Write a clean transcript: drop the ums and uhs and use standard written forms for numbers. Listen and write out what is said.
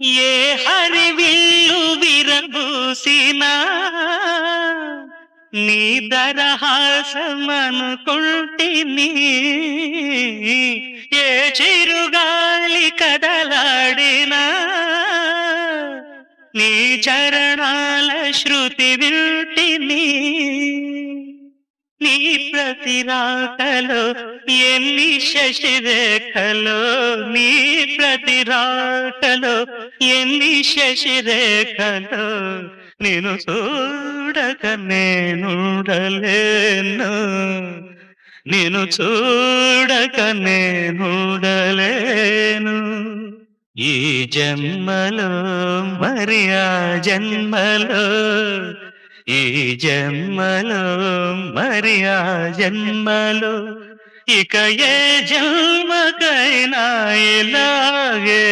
ఏ హరివిల్లు విరబూసినా నీ దరహాసమనుకుంటిని. ఏ చిరుగాలి కదలాడినా నీ చరణాల శృతి వింటిని. నీ ప్రతి రాకలో ఎన్ని శశిరేఖలో, నీ ప్రతి రాకలో ఎన్ని శశిరేఖలో, నిన్ను చూడక నేనుండలేను, నిన్ను చూడక నేనుండలేను. ఈ జన్మలో మరి ఆ జన్మలో, ఈ జన్మలో మరి ఆ జన్మలో, ఇక ఏ జన్మకైనా ఇలాగే